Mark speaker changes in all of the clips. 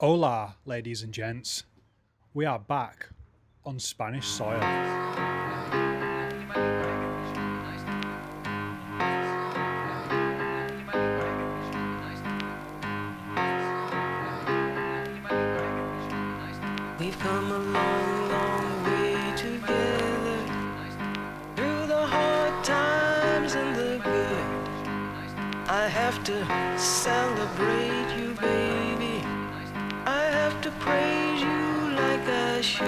Speaker 1: Hola, ladies and gents. We are back on Spanish soil.
Speaker 2: We've come a long, long way together, through the hard times and the good. I have to celebrate you, baby. I have to praise you like I should.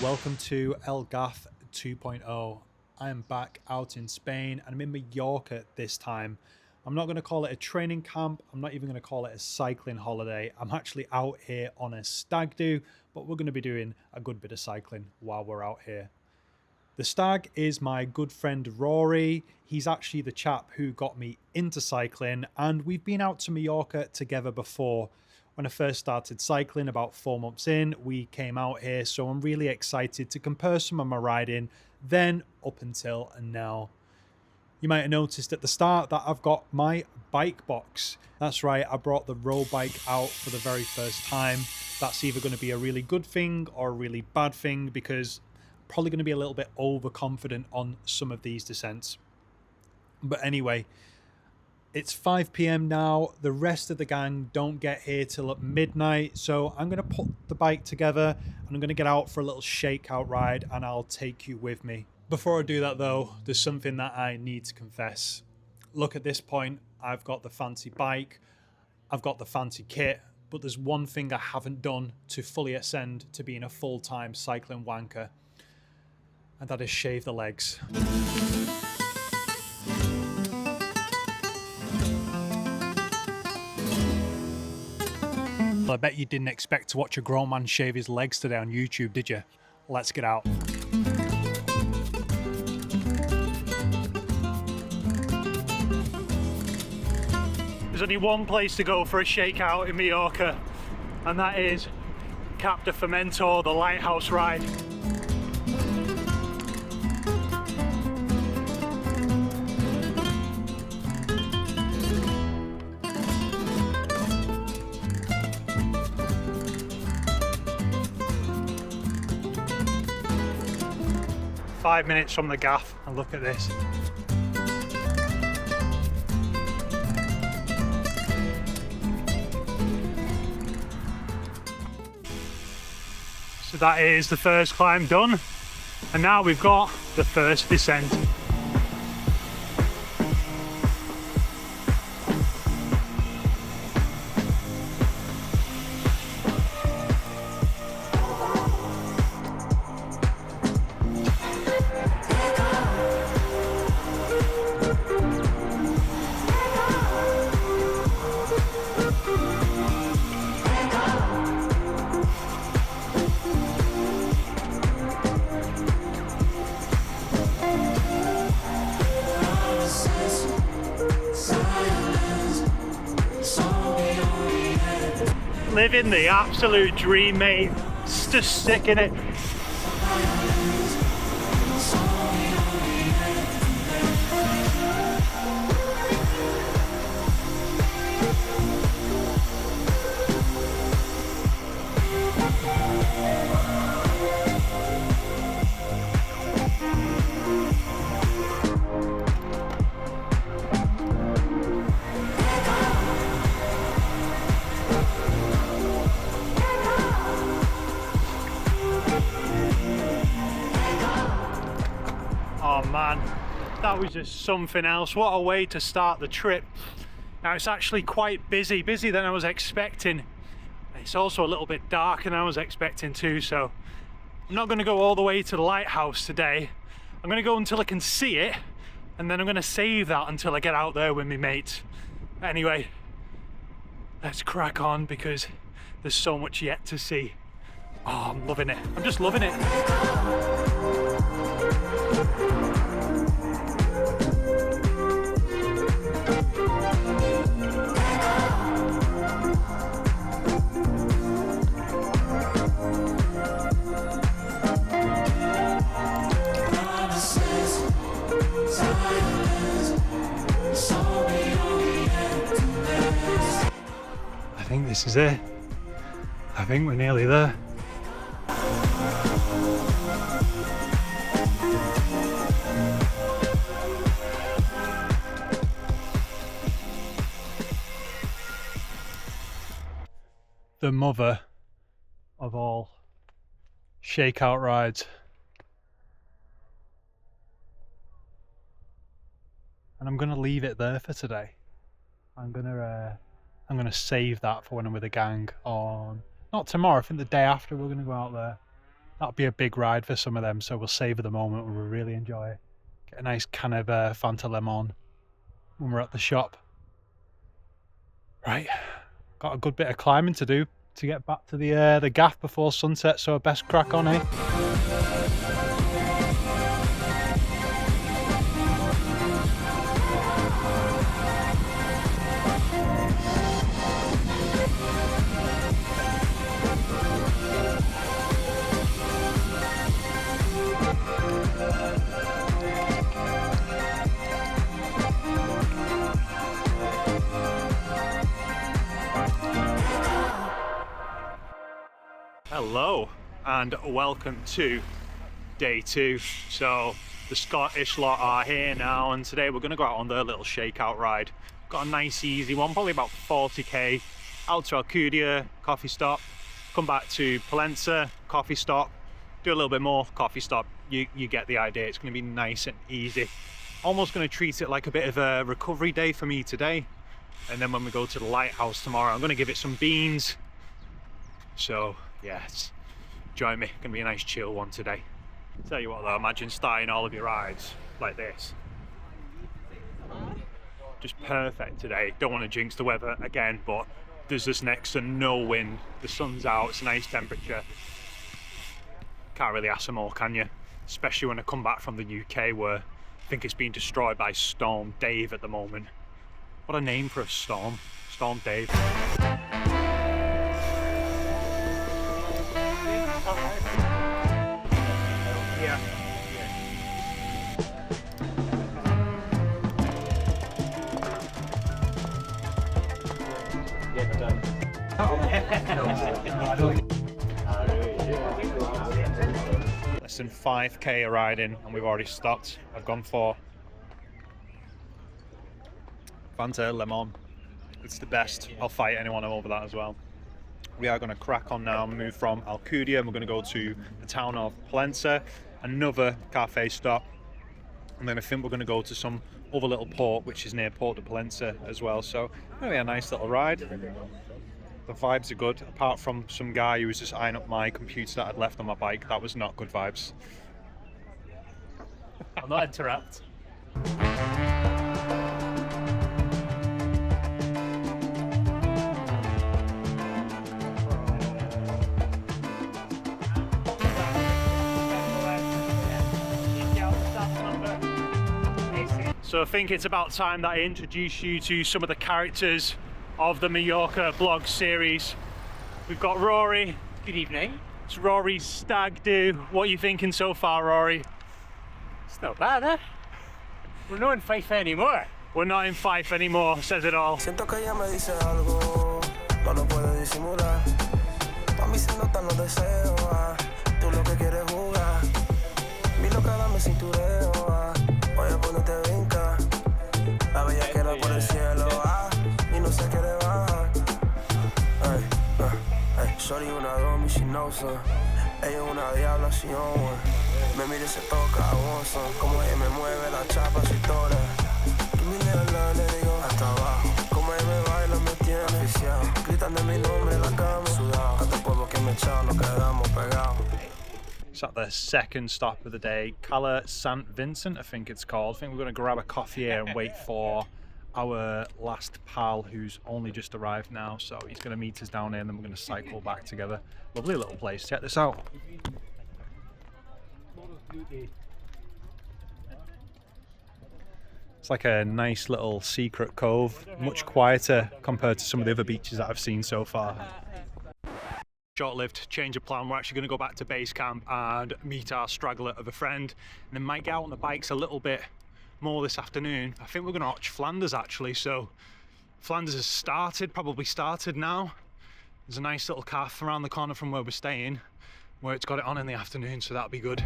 Speaker 1: Welcome to El Gaff 2.0. I am back out in Spain and I'm in Mallorca this time. I'm not going to call it a training camp. I'm not even going to call it a cycling holiday. I'm actually out here on a stag do, but we're going to be doing a good bit of cycling while we're out here. The stag is my good friend Rory. He's actually the chap who got me into cycling, and we've been out to Mallorca together before. When I first started cycling about 4 months in, we came out here, so I'm really excited to compare some of my riding then up until now. You might have noticed at the start that I've got my bike box. That's right, I brought the road bike out for the very first time. That's either going to be a really good thing or a really bad thing, because I'm probably going to be a little bit overconfident on some of these descents. But anyway, it's 5 p.m. now. The rest of the gang don't get here till at midnight, so I'm going to put the bike together and I'm going to get out for a little shakeout ride, and I'll take you with me. Before I do that though, there's something that I need to confess. Look, at this point, I've got the fancy bike, I've got the fancy kit, but there's one thing I haven't done to fully ascend to being a full-time cycling wanker, and that is shave the legs. Well, I bet you didn't expect to watch a grown man shave his legs today on YouTube, did you? Let's get out. There's only one place to go for a shakeout in Mallorca, and that is Cap de Formentor, the lighthouse ride. Five minutes from the gaff, and look at this. So that is the first climb done, and now we've got the first descent. Living the absolute dream, mate. Just sick in it. Oh man, that was just something else. What a way to start the trip. Now it's actually quite busier than I was expecting. It's also a little bit darker than I was expecting too, so I'm not going to go all the way to the lighthouse today. I'm going to go until I can see it, and then I'm going to save that until I get out there with my mates. Anyway, let's crack on because there's so much yet to see. Oh, I'm loving it. I'm just loving it. This is it. I think we're nearly there. The mother of all shakeout rides. And I'm gonna leave it there for today. I'm gonna save that for when I'm with the gang on, not tomorrow, I think the day after we're gonna go out there. That'll be a big ride for some of them, so we'll savor the moment when we really enjoy it. Get a nice can of Fanta Lemon when we're at the shop. Right, got a good bit of climbing to do to get back to the gaff before sunset, so I best crack on, eh? Hello and welcome to day 2. So the Scottish lot are here now, and today we're going to go out on their little shakeout ride. Got a nice easy one, probably about 40k, out to Alcúdia, coffee stop, come back to Pollença, coffee stop, do a little bit more, coffee stop. You get the idea. It's going to be nice and easy. Almost going to treat it like a bit of a recovery day for me today, and then when we go to the lighthouse tomorrow, I'm going to give it some beans. So yes, join me. Gonna be a nice chill one today. Tell you what though, imagine starting all of your rides like this. Just perfect today. Don't want to jinx the weather again, but there's just next to no wind. The sun's out, it's a nice temperature. Can't really ask for more, can you? Especially when I come back from the UK, where I think it's being destroyed by Storm Dave at the moment. What a name for a storm. Storm Dave. Yeah. Less than 5k of riding and we've already stopped. I've gone for Fanta Lemon. It's the best. I'll fight anyone over that as well. We are going to crack on now and move from Alcúdia, and we're going to go to the town of Pollença, another cafe stop, and then I think we're going to go to some other little port which is near Port de Pollença as well. So maybe a nice little ride. The vibes are good, apart from some guy who was just eyeing up my computer that I'd left on my bike. That was not good vibes.
Speaker 3: I'll not interrupt.
Speaker 1: So I think it's about time that I introduce you to some of the characters of the Mallorca blog series. We've got Rory.
Speaker 3: Good evening.
Speaker 1: It's Rory's stag do. What are you thinking so far, Rory?
Speaker 3: It's not bad, eh? We're not in Fife anymore.
Speaker 1: We're not in Fife anymore, says it all.
Speaker 2: Siento que ella me dice algo, no lo puedo disimular. Pa' mí se notan los deseos, tú lo que quieres jugar. Mi loca dame cintureo, oye ponete vinca. La bella quiere por el cielo, y no se quiere bajar. Ay, sorry una domi, she knows her. Ella es una diabla, she on one. Me mira y se toca, onza. Como ella me mueve la chapa, si tora. Que mi lealtad le digo hasta abajo. Como ella me baila, me tiene oficial. Gritan de mi nombre, la cama sudado. Hasta el polvo que me echaron, nos quedamos pegados.
Speaker 1: It's at the second stop of the day, Cala St Vincent, I think it's called. I think we're going to grab a coffee here and wait for our last pal who's only just arrived now. So he's going to meet us down here and then we're going to cycle back together. Lovely little place. Check this out. It's like a nice little secret cove, much quieter compared to some of the other beaches that I've seen so far. Short-lived change of plan. We're actually going to go back to base camp and meet our straggler of a friend, and then might get out on the bikes a little bit more this afternoon. I think we're going to watch Flanders actually, so Flanders has started, probably started now. There's a nice little cafe around the corner from where we're staying, where it's got it on in the afternoon, so that'll be good.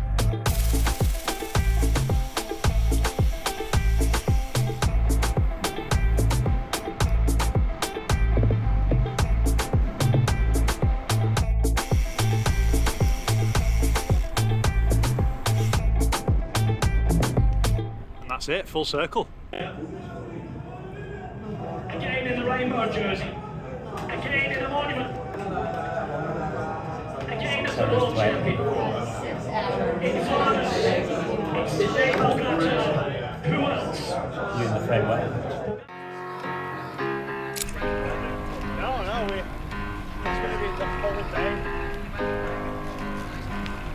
Speaker 1: And that's it, full circle.
Speaker 4: Again in the rainbow jersey. Again in the monument. Again as the world champion. It's honest. It's today Alcúdia. Who else?
Speaker 5: You in the framework.
Speaker 3: No, it's going to be the whole day.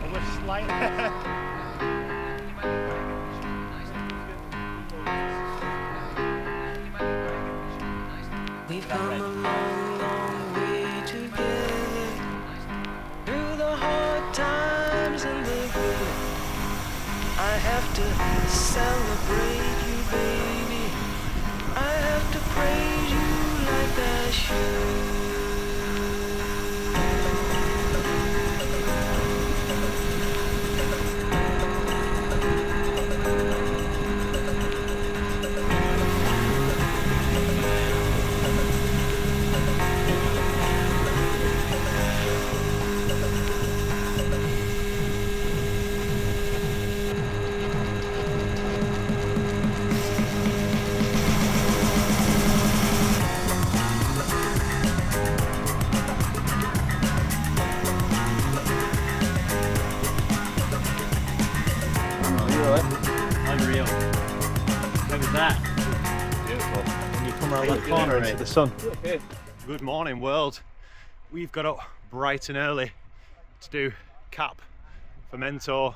Speaker 3: And we're slightly...
Speaker 2: We've come a long, long way together, through the hard times and the good. I have to celebrate you, baby. I have to praise you like I should.
Speaker 5: Unreal. Look at that. Beautiful. When you come around that corner into the sun.
Speaker 1: Good morning, world. We've got up bright and early to do Cap Formentor,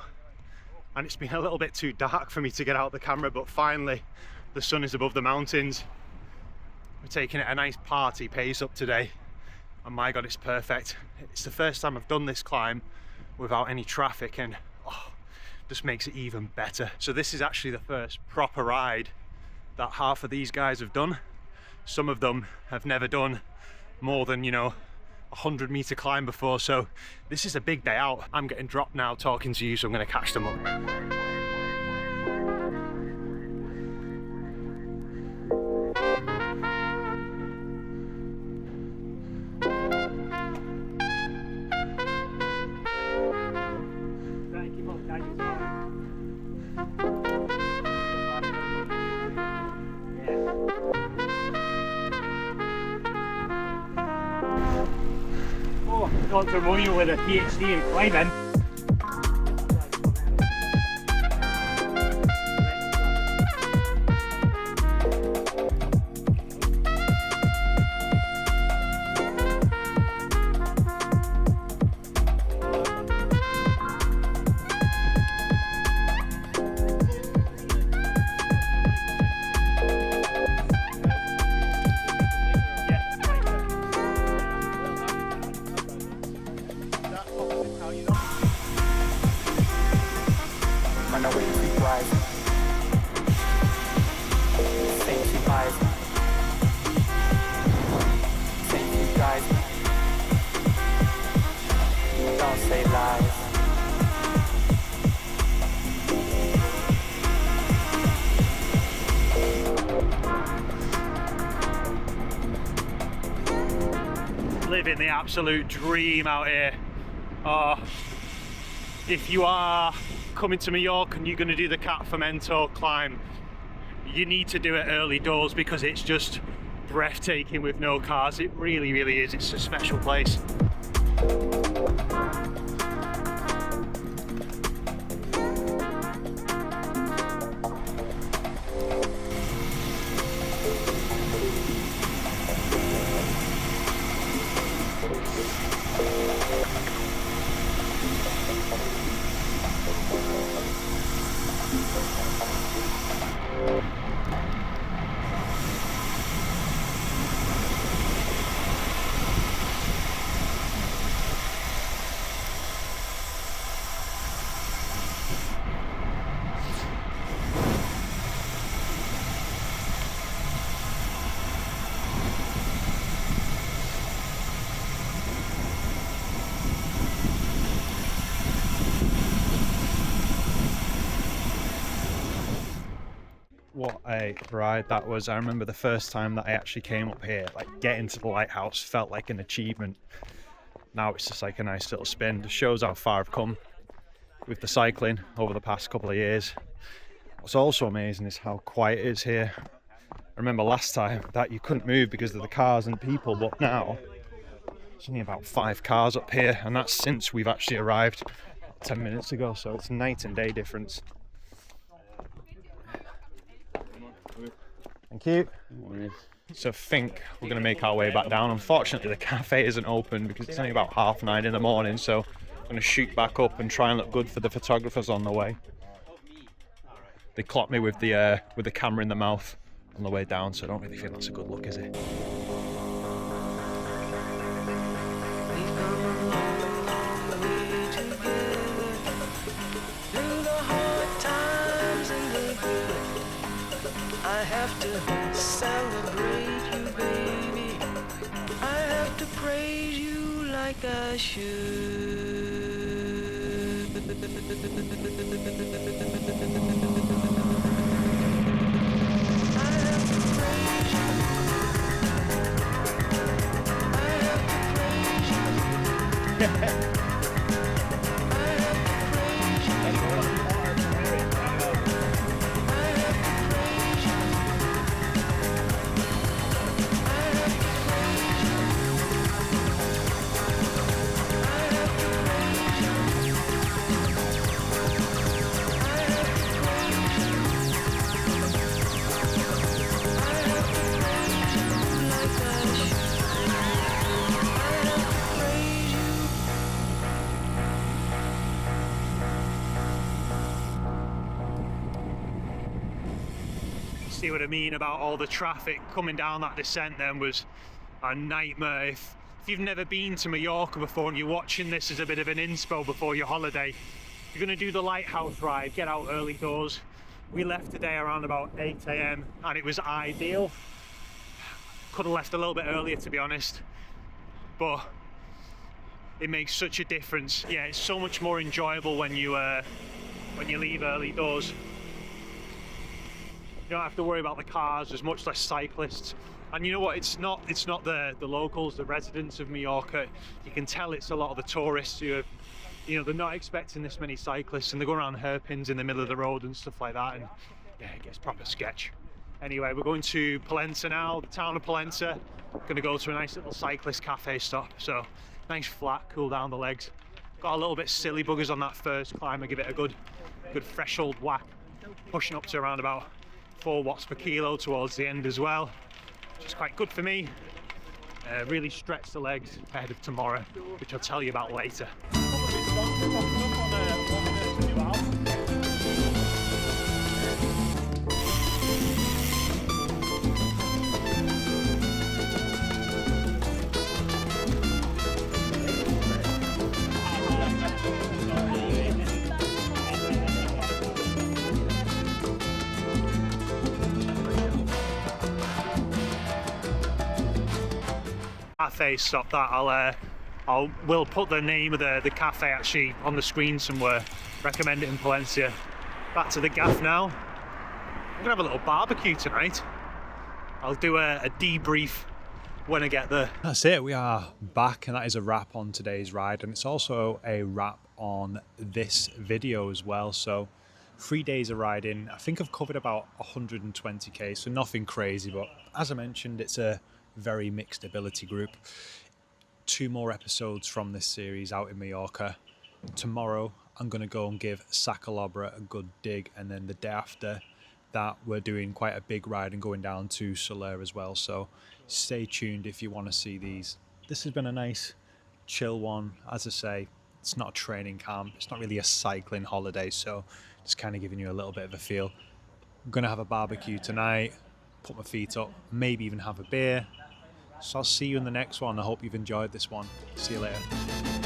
Speaker 1: and it's been a little bit too dark for me to get out the camera, but finally the sun is above the mountains. We're taking it a nice party pace up today, and my god, it's perfect. It's the first time I've done this climb without any traffic, and just makes it even better. So this is actually the first proper ride that half of these guys have done. Some of them have never done more than, you know, 100-meter climb before, so this is a big day out. I'm getting dropped now talking to you, so I'm going to catch them up.
Speaker 3: Oh, Dr. Moyo with a PhD in climbing.
Speaker 2: Don't say lies.
Speaker 1: Living the absolute dream out here. If you are coming to Mallorca and you're going to do the Cap Formentor climb, you need to do it early doors because it's just breathtaking with no cars. It really, really is. It's a special place. What a ride that was. I remember the first time that I actually came up here, like getting to the lighthouse felt like an achievement. Now it's just like a nice little spin. It shows how far I've come with the cycling over the past couple of years. What's also amazing is how quiet it is here. I remember last time that you couldn't move because of the cars and people, but now there's only about 5 cars up here, and that's since we've actually arrived 10 minutes ago, so it's night and day difference. Thank you. So I think we're going to make our way back down. Unfortunately, the cafe isn't open because it's only about 9:30 in the morning, so I'm going to shoot back up and try and look good for the photographers on the way. They clocked me with the camera in the mouth on the way down, so I don't really think that's a good look, is it?
Speaker 2: I have to celebrate you, baby. I have to praise you like I should. I have to praise you. I have to praise you. I have to praise you.
Speaker 1: See what I mean about all the traffic coming down that descent then was a nightmare. If you've never been to Mallorca before and you're watching this as a bit of an inspo before your holiday, you're going to do the lighthouse ride, get out early doors. We left today around about 8 AM and it was ideal. Could have left a little bit earlier, to be honest, but it makes such a difference. Yeah, it's so much more enjoyable when you leave early doors. You don't have to worry about the cars, there's much less cyclists. And you know what, it's not the locals, the residents of Mallorca. You can tell it's a lot of the tourists who have, you know, they're not expecting this many cyclists and they go around hairpins in the middle of the road and stuff like that, and yeah, it gets proper sketch. Anyway, we're going to Pollença now, the town of Pollença. Gonna go to a nice little cyclist cafe stop, so nice flat, cool down the legs. Got a little bit silly buggers on that first climb. I give it a good fresh old whack, pushing up to around about 4 watts per kilo towards the end as well, which is quite good for me. Really stretch the legs ahead of tomorrow, which I'll tell you about later. Cafe stop that. We'll put the name of the cafe actually on the screen somewhere. Recommend it in Pollença. Back to the gaff now. I'm gonna have a little barbecue tonight. I'll do a debrief when I get there. That's it, we are back, and that is a wrap on today's ride, and it's also a wrap on this video as well. So 3 days of riding. I think I've covered about 120k, so nothing crazy, but as I mentioned, it's a very mixed ability group. 2 more episodes from this series out in Mallorca. Tomorrow I'm going to go and give Sa Calobra a good dig, and then the day after that we're doing quite a big ride and going down to Sóller as well, so stay tuned if you want to see these. This has been a nice chill one. As I say, it's not a training camp, it's not really a cycling holiday, so just kind of giving you a little bit of a feel. I'm going to have a barbecue tonight, put my feet up, maybe even have a beer. So I'll see you in the next one. I hope you've enjoyed this one. See you later.